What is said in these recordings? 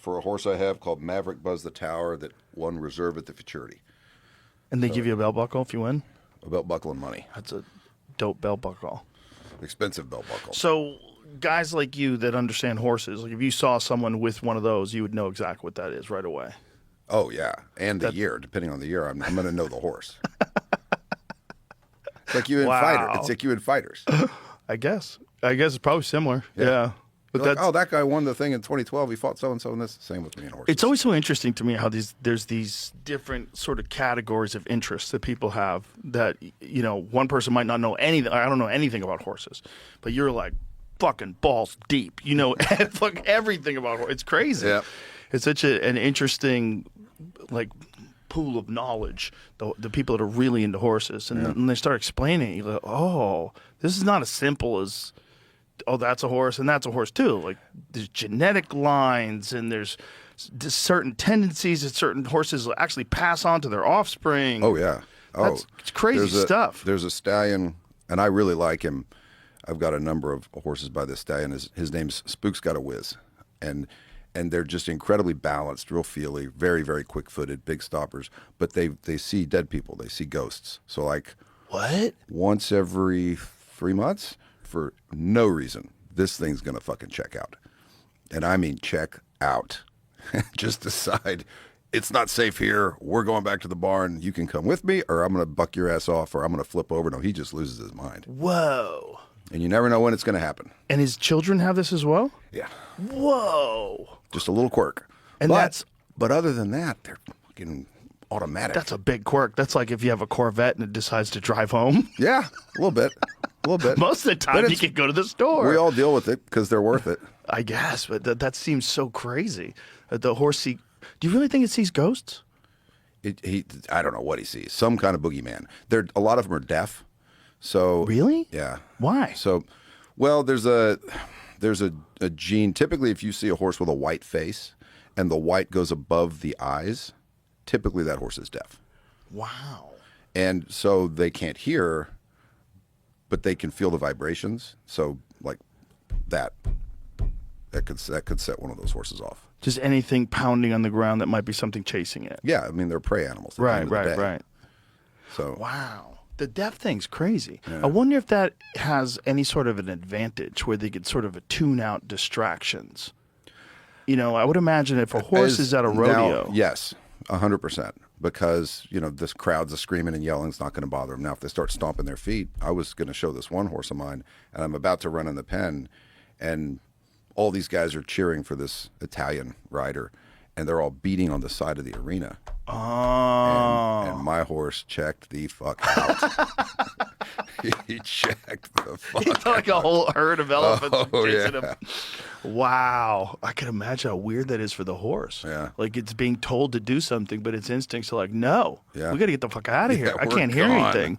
for a horse I have called Maverick Buzz the Tower that won reserve at the Futurity. And they give you a belt buckle if you win? A belt buckle and money. That's a dope belt buckle. Expensive belt buckle. So guys like you that understand horses, like if you saw someone with one of those, you would know exactly what that is right away. Oh, yeah. And the year. Depending on the year, I'm going to know the horse. It's like you in fighter. It's like you in fighters. I guess it's probably similar. Yeah. But Like, oh, that guy won the thing in 2012. He fought so-and-so in this. Same with me and horses. It's always so interesting to me how there's these different sort of categories of interests that people have that, you know, one person might not know anything. I don't know anything about horses, but you're like fucking balls deep. You know, fuck everything about horses. It's crazy. Yeah. It's such an interesting, like, pool of knowledge, the people that are really into horses. And then they start explaining it, you go, oh, this is not as simple as, oh, that's a horse and that's a horse too. Like there's genetic lines and there's certain tendencies that certain horses will actually pass on to their offspring. Oh, yeah. Oh, it's crazy stuff. There's a stallion, and I really like him. I've got a number of horses by this stallion. His name's Spook's Got a Whiz. And they're just incredibly balanced, real feely, very, very quick-footed, big stoppers. But they see dead people. They see ghosts. So, like, what? Once every 3 months, for no reason, this thing's going to fucking check out. And I mean check out. Just decide, it's not safe here. We're going back to the barn. You can come with me, or I'm going to buck your ass off, or I'm going to flip over. No, he just loses his mind. Whoa. And you never know when it's going to happen. And his children have this as well? Yeah. Whoa. Just a little quirk. And but other than that, they're fucking automatic. That's a big quirk. That's like if you have a Corvette and it decides to drive home. Yeah, a little bit. A little bit. Most of the time you can go to the store. We all deal with it because they're worth it. I guess, but that seems so crazy. The horse do you really think it sees ghosts? I don't know what he sees. Some kind of boogeyman. A lot of them are deaf. So really? Yeah. Why? So, well, there's a gene. Typically, if you see a horse with a white face and the white goes above the eyes, typically that horse is deaf. Wow. And so they can't hear, but they can feel the vibrations. So like that could set one of those horses off. Just anything pounding on the ground that might be something chasing it. Yeah, I mean they're prey animals. Right. So wow. The deaf thing's crazy. Yeah. I wonder if that has any sort of an advantage where they could sort of tune out distractions. You know, I would imagine if a horse is at a rodeo. Now, yes, 100%. Because, you know, this crowd's a screaming and yelling is not going to bother them. Now, if they start stomping their feet, I was going to show this one horse of mine, and I'm about to run in the pen, and all these guys are cheering for this Italian rider, and they're all beating on the side of the arena. Oh. And my horse checked the fuck out. He checked the fuck out. Like a whole herd of elephants chasing yeah. him. Wow. I can imagine how weird that is for the horse. Yeah. Like it's being told to do something, but its instincts are like, no, we got to get the fuck out of here. Yeah, I can't hear anything.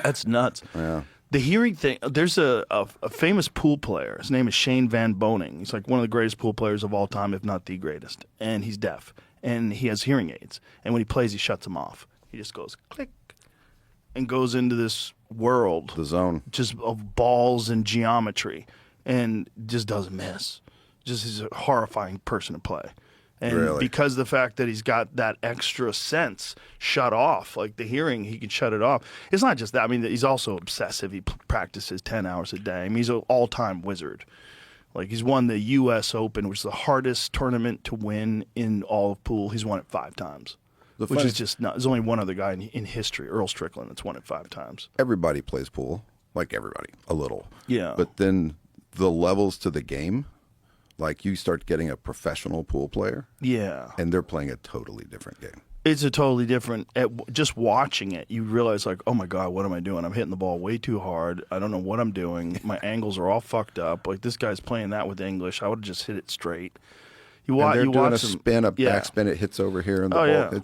That's nuts. Yeah. The hearing thing, there's a famous pool player. His name is Shane Van Boening. He's like one of the greatest pool players of all time, if not the greatest. And he's deaf. And he has hearing aids. And when he plays, he shuts them off. He just goes click and goes into this world. The zone. Just of balls and geometry. And just doesn't miss. Just he's a horrifying person to play. And really? Because the fact that he's got that extra sense shut off, like the hearing, he can shut it off. It's not just that. I mean, he's also obsessive. He practices 10 hours a day. I mean, he's an all-time wizard. Like, he's won the U.S. Open, which is the hardest tournament to win in all of pool. He's won it 5 times, which is just not. There's only one other guy in history, Earl Strickland, that's won it 5 times. Everybody plays pool, like everybody, a little. Yeah. But then the levels to the game, like you start getting a professional pool player. Yeah. And they're playing a totally different game. It's a totally different. Just watching it, you realize like, oh my god, what am I doing? I'm hitting the ball way too hard. I don't know what I'm doing. My angles are all fucked up. Like this guy's playing that with English. I would have just hit it straight. They're doing a spin, a backspin. It hits over here in the ball. Yeah.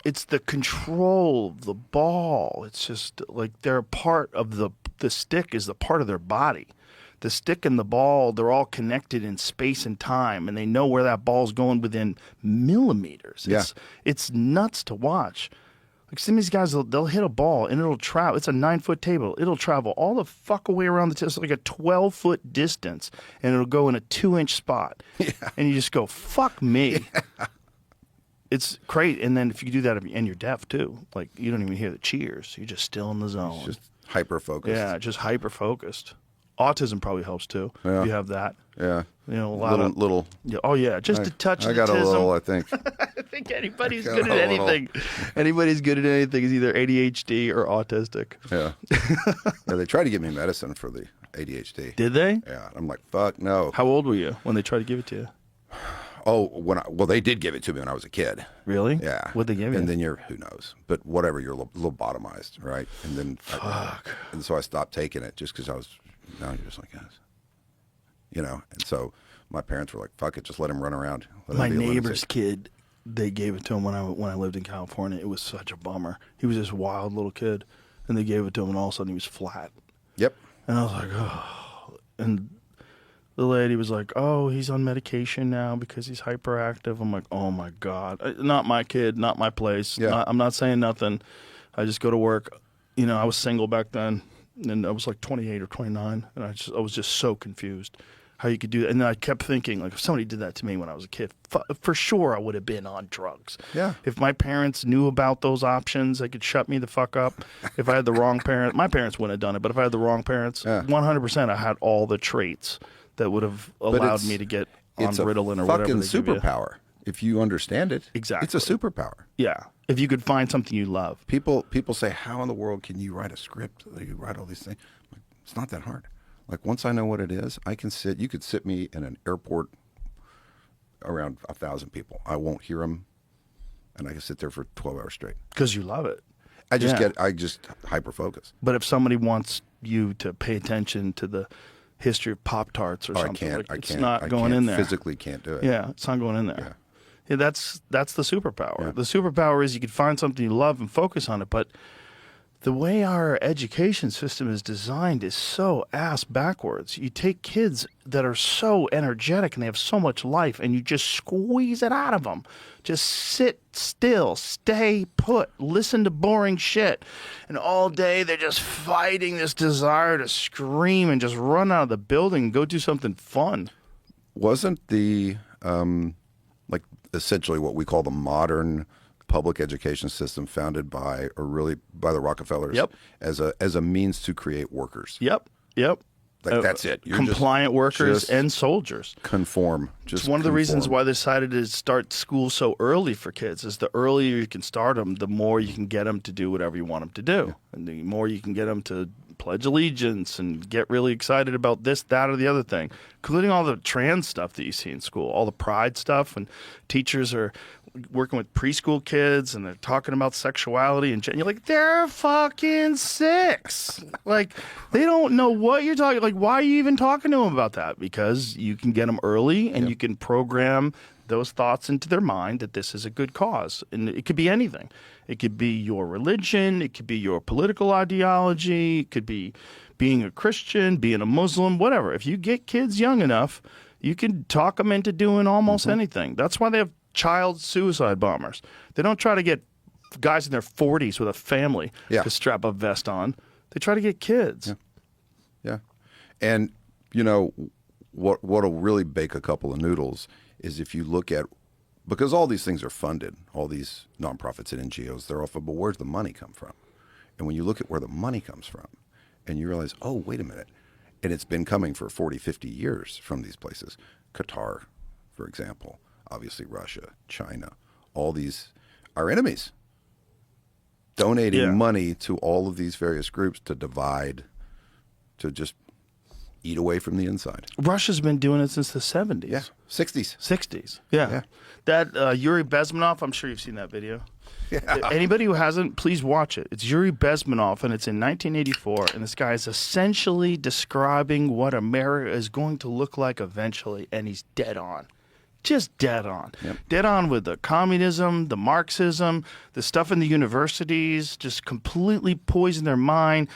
It's the control of the ball. It's just like they're a part of the stick is the part of their body. The stick and the ball, they're all connected in space and time, and they know where that ball's going within millimeters. It's nuts to watch. Like some of these guys, they'll hit a ball and it'll travel. It's a 9-foot table. It'll travel all the fuck away around the table. It's like a 12-foot distance, and it'll go in a 2-inch spot. Yeah. And you just go, fuck me. Yeah. It's great. And then if you do that and you're deaf too, like you don't even hear the cheers. You're just still in the zone. It's just hyper focused. Yeah, just hyper focused. Autism probably helps too. Yeah. If you have that. Yeah. You know, a lot of little. Yeah, oh yeah, just a touch. I got a little. I think. I think anybody's good at anything. Anybody's good at anything is either ADHD or autistic. Yeah. Yeah. They tried to give me medicine for the ADHD. Did they? Yeah. I'm like, fuck no. How old were you when they tried to give it to you? Oh, they did give it to me when I was a kid. Really? Yeah. What'd they give you? And then who knows? But whatever, you're lobotomized, right? And then, and so I stopped taking it just because now you're just like, yes. You know, and so my parents were like, fuck it, just let him run around. My neighbor's kid, they gave it to him when I lived in California. It was such a bummer. He was this wild little kid, and they gave it to him, and all of a sudden he was flat. Yep. And I was like, oh. And the lady was like, oh, he's on medication now because he's hyperactive. I'm like, oh, my God. Not my kid, not my place. Yeah. I'm not saying nothing. I just go to work. You know, I was single back then, and I was like 28 or 29, and I was just so confused how you could do that. And then I kept thinking, like, if somebody did that to me when I was a kid, for sure I would have been on drugs. Yeah. If my parents knew about those options, they could shut me the fuck up. If I had the wrong parents, my parents wouldn't have done it, but if I had the wrong parents, 100% I had all the traits that would have allowed me to get on Ritalin or whatever. It's a fucking superpower. If you understand it, exactly. It's a superpower. Yeah. If you could find something you love. People say, how in the world can you write a script? You write all these things. It's not that hard. Like, once I know what it is, you could sit me in an airport around 1,000 people. I won't hear them, and I can sit there for 12 hours straight. Because you love it. I just hyper-focus. But if somebody wants you to pay attention to the history of Pop-Tarts or something, it's not going in there. Physically can't do it. Yeah, it's not going in there. Yeah, that's the superpower. Yeah. The superpower is you could find something you love and focus on it, but the way our education system is designed is so ass backwards. You take kids that are so energetic and they have so much life, and you just squeeze it out of them. Just sit still, stay put, listen to boring shit. And all day they're just fighting this desire to scream and just run out of the building and go do something fun. Wasn't the, like, essentially what we call the modern public education system founded by the Rockefellers as a means to create workers? Yep. Like, that's it. You're compliant workers and soldiers. Conform. It's one of the reasons why they decided to start school so early for kids is the earlier you can start them, the more you can get them to do whatever you want them to do. Yeah. And the more you can get them to pledge allegiance and get really excited about this, that, or the other thing, including all the trans stuff that you see in school, all the pride stuff, and teachers are working with preschool kids and they're talking about sexuality and you're like, they're fucking 6. Like, they don't know what you're talking. Like, why are you even talking to them about that? Because you can get them early and you can program those thoughts into their mind that this is a good cause. And it could be anything. It could be your religion. It could be your political ideology. It could be being a Christian, being a Muslim, whatever. If you get kids young enough, you can talk them into doing almost anything. That's why they have child suicide bombers. They don't try to get guys in their 40s with a family to strap a vest on. They try to get kids. Yeah. And, you know, what'll really bake a couple of noodles is if you look at, because all these things are funded, all these nonprofits and NGOs, they're often, but where's the money come from? And when you look at where the money comes from and you realize, oh, wait a minute, and it's been coming for 40, 50 years from these places. Qatar, for example. Obviously, Russia, China, all these, our enemies, donating money to all of these various groups to divide, to just eat away from the inside. Russia's been doing it since the 70s. Yeah, 60s. 60s, yeah. That Yuri Bezmenov, I'm sure you've seen that video. Yeah. Anybody who hasn't, please watch it. It's Yuri Bezmenov, and it's in 1984, and this guy is essentially describing what America is going to look like eventually, and he's dead on. Just dead on. Yep. Dead on with the communism, the Marxism, the stuff in the universities, just completely poison their mind,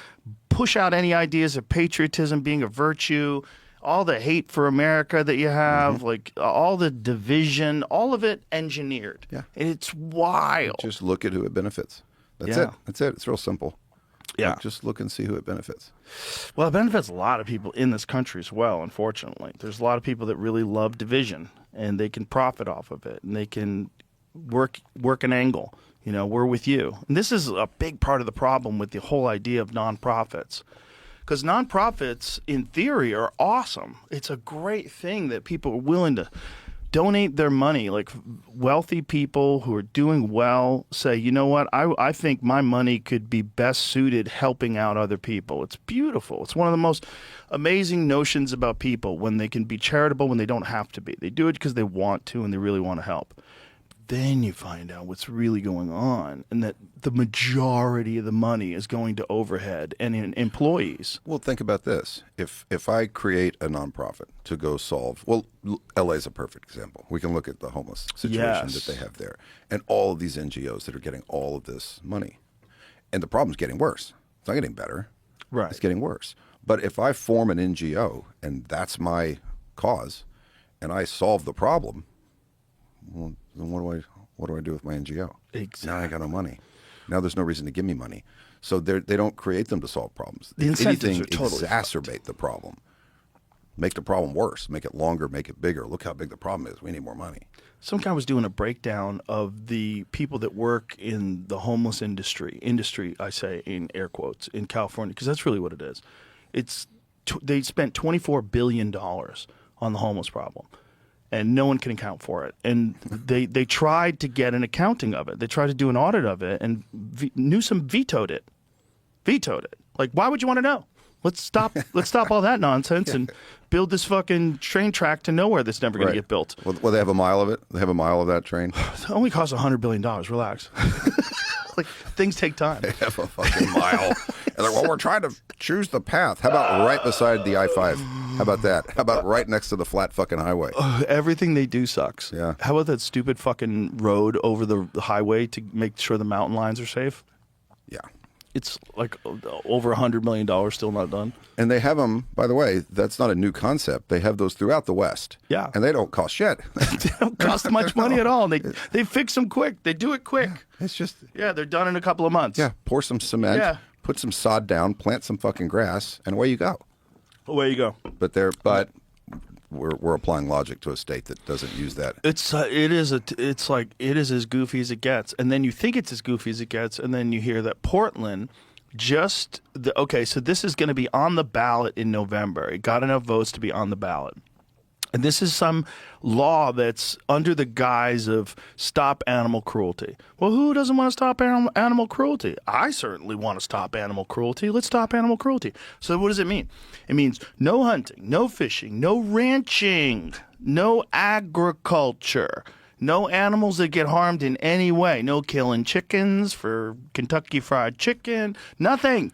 push out any ideas of patriotism being a virtue, all the hate for America that you have, like all the division, all of it engineered. Yeah. And it's wild. Just look at who it benefits. That's Yeah. it. That's it. It's real simple. Yeah. Just look and see who it benefits. Well, it benefits a lot of people in this country as well, unfortunately. There's a lot of people that really love division, and they can profit off of it, and they can work an angle. You know, we're with you. And this is a big part of the problem with the whole idea of nonprofits. Because nonprofits, in theory, are awesome. It's a great thing that people are willing to donate their money. Like wealthy people who are doing well say, you know what, I think my money could be best suited helping out other people. It's beautiful. It's one of the most amazing notions about people, when they can be charitable when they don't have to be. They do it because they want to and they really want to help. Then you find out what's really going on, and that the majority of the money is going to overhead and in employees. Well, think about this. If I create a nonprofit to go solve, well, LA is a perfect example. We can look at the homeless situation that they have there, and all of these NGOs that are getting all of this money. And the problem's getting worse. It's not getting better. Right. It's getting worse. But if I form an NGO and that's my cause, and I solve the problem, well, then what do I do with my NGO? Exactly. Now I got no money. Now there's no reason to give me money. So they don't create them to solve problems. The If incentives anything, are totally exacerbate the problem. Make the problem worse. Make it longer. Make it bigger. Look how big the problem is. We need more money. Some guy was doing a breakdown of the people that work in the homeless industry, I say in air quotes, in California, because that's really what it is. They spent $24 billion on the homeless problem, and no one can account for it. And they tried to get an accounting of it. They tried to do an audit of it, and Newsom vetoed it. Like, why would you want to know? Let's stop all that nonsense and build this fucking train track to nowhere that's never going to get built. Well, they have a mile of it. They have a mile of that train. It only costs $100 billion. Relax. Like, things take time. They have a fucking mile. And they're, well, we're trying to choose the path. How about right beside the I-5? How about that? How about right next to the flat fucking highway? Everything they do sucks. Yeah. How about that stupid fucking road over the highway to make sure the mountain lions are safe? Yeah. It's like over $100 million still not done. And they have them, by the way, that's not a new concept. They have those throughout the West. Yeah. And they don't cost shit. They don't cost much money at all. They fix them quick. They do it quick. It's just... Yeah, they're done in a couple of months. Yeah, pour some cement, Yeah. put some sod down, plant some fucking grass, and away you go. Away you go. But we're applying logic to a state that doesn't use that. It is as goofy as it gets, and then you think it's as goofy as it gets, and then you hear that Portland so this is going to be on the ballot in November. It got enough votes to be on the ballot. And this is some law that's under the guise of stop animal cruelty. Well, who doesn't want to stop animal cruelty? I certainly want to stop animal cruelty. Let's stop animal cruelty. So what does it mean? It means no hunting, no fishing, no ranching, no agriculture, no animals that get harmed in any way, no killing chickens for Kentucky Fried Chicken, nothing.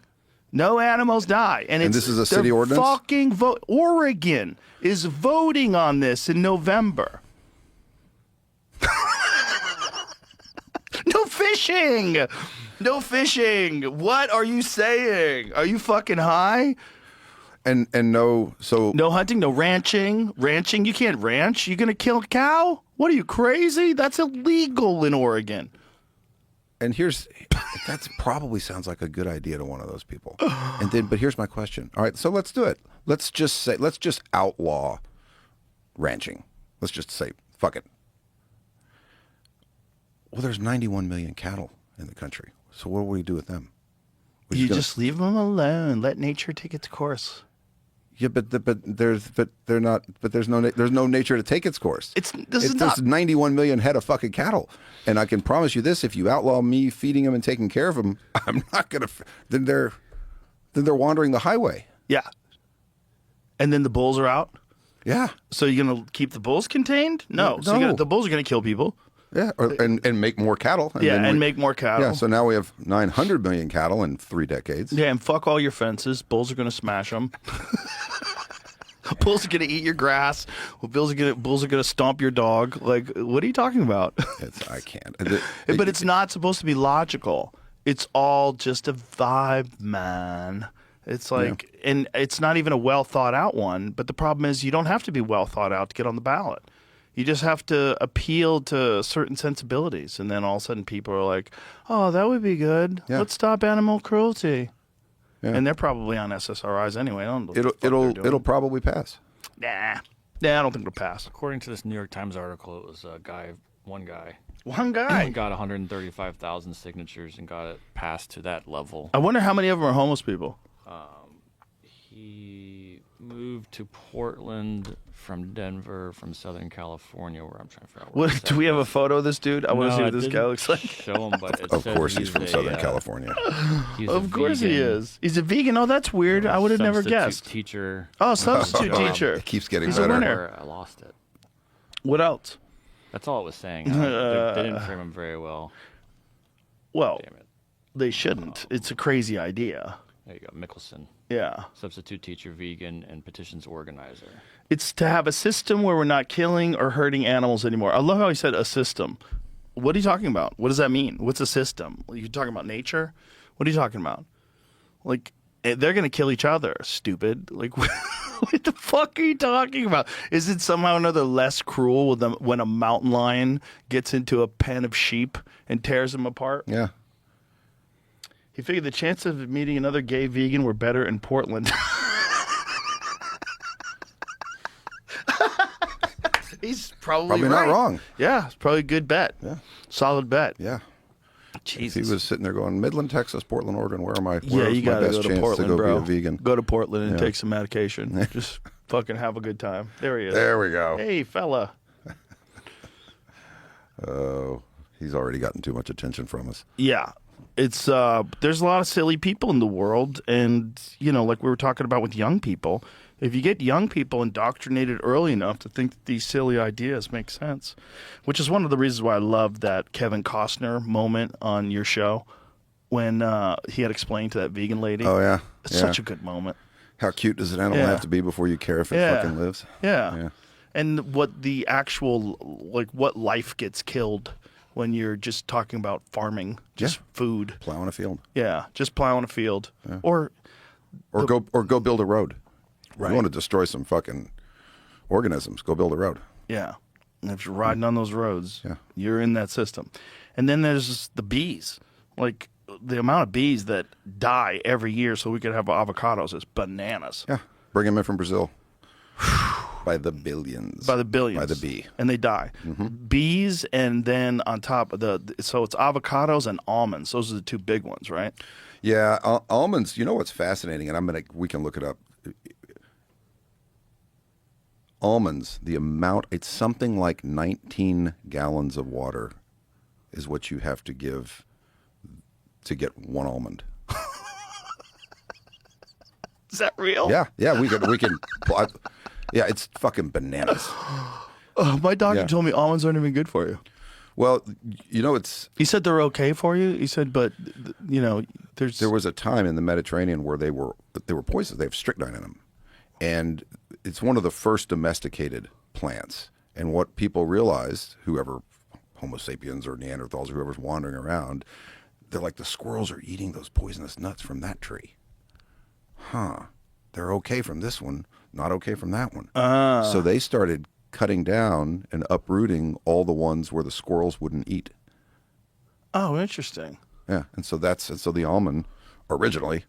No animals die. And this is a city ordinance? Fucking vote. Oregon is voting on this in November. No fishing. No fishing. What are you saying? Are you fucking high? And no hunting, no ranching. Ranching, you can't ranch. You gonna kill a cow? What are you, crazy? That's illegal in Oregon. And that probably sounds like a good idea to one of those people. But here's my question. All right, so let's do it. Let's just outlaw ranching. Let's just say, fuck it. Well, there's 91 million cattle in the country. So what do we do with them? Just leave them alone. Let nature take its course. Yeah, there's no nature to take its course. There's 91 million head of fucking cattle, and I can promise you this: if you outlaw me feeding them and taking care of them, I'm not gonna. Then they're wandering the highway. Yeah, and then the bulls are out. Yeah. So you're gonna keep the bulls contained? No. So the bulls are gonna kill people. Yeah, and make more cattle. And make more cattle. Yeah, so now we have 900 million cattle in 3 decades. Yeah, and fuck all your fences. Bulls are going to smash them. Bulls are going to eat your grass. Bulls are going to stomp your dog. Like, what are you talking about? I can't. But it's not supposed to be logical. It's all just a vibe, man. It's like, and it's not even a well thought out one. But the problem is, you don't have to be well thought out to get on the ballot. You just have to appeal to certain sensibilities, and then all of a sudden people are like, "Oh, that would be good. Yeah. Let's stop animal cruelty." Yeah. And they're probably on SSRIs anyway. I don't know what the fuck they're doing. It'll probably pass. Nah, I don't think it'll pass. According to this New York Times article, it was one guy One guy. got 135,000 signatures and got it passed to that level. I wonder how many of them are homeless people. He moved to Portland from Denver, from Southern California, where I'm trying to figure out where What, do we have a photo of this dude? I want to see what this guy looks like. Show him, but it Of says course, he's from Southern California. He's Of a course he vegan, is. He's a vegan. Oh, that's weird. I would have never substitute guessed. Teacher. Oh, substitute teacher. It keeps getting He's a better. winner. I lost it. What else? That's all it was saying. They didn't frame him very well. Well, Damn it. they shouldn't. It's a crazy idea. There you go, Mickelson. Yeah. Substitute teacher, vegan, and petitions organizer. It's to have a system where we're not killing or hurting animals anymore. I love how he said a system. What are you talking about? What does that mean? What's a system? Are you talking about nature? What are you talking about? Like, they're going to kill each other, stupid. Like, what the fuck are you talking about? Is it somehow or another less cruel with them when a mountain lion gets into a pen of sheep and tears them apart? Yeah. He figured the chances of meeting another gay vegan were better in Portland. He's probably Not right. wrong. Yeah, it's probably a good bet. Yeah. Solid bet. Yeah. Jesus. He was sitting there going, Midland, Texas, Portland, Oregon. Where's my you got to best go to chance Portland, to go bro. be a vegan? Go to Portland and Yeah. take some medication. Just fucking have a good time. There he is. There we go. Hey, fella. Oh, he's already gotten too much attention from us. Yeah. It's there's a lot of silly people in the world, and like we were talking about with young people, if you get young people indoctrinated early enough to think that these silly ideas make sense, which is one of the reasons why I love that Kevin Costner moment on your show when he had explained to that vegan lady. Oh, yeah. It's Yeah. such a good moment. How cute does an animal Yeah. have to be before you care if it Yeah. fucking lives? Yeah. Yeah. And what the actual, what life gets killed when you're just talking about farming, just food. Plowing a field. Yeah, just plowing a field. Or Or go build a road. Right. You want to destroy some fucking organisms, go build a road. yeah, and if you're riding on those roads, Yeah. you're in that system. And then there's the bees. Like the amount of bees that die every year so we could have avocados is bananas. Yeah. Bring them in from Brazil. By the billions. By the billions. By the bee. And they die. Bees, and then on top of so it's avocados and almonds. Those are the two big ones, right? Yeah, almonds, you know what's fascinating, and we can look it up. Almonds, the amount, it's something like 19 gallons of water is what you have to give to get one almond. Is that real? Yeah, we can yeah, it's fucking bananas. My doctor Yeah. told me almonds aren't even good for you. Well, it's He said they're okay for you. He said, but there was a time in the Mediterranean where they were poisonous. They have strychnine in them, and it's one of the first domesticated plants. And what people realized, whoever Homo sapiens or Neanderthals, whoever's wandering around, they're like, the squirrels are eating those poisonous nuts from that tree. Huh? They're okay from this one, not okay from that one. So they started cutting down and uprooting all the ones where the squirrels wouldn't eat. Oh, interesting. Yeah, and so the almond originally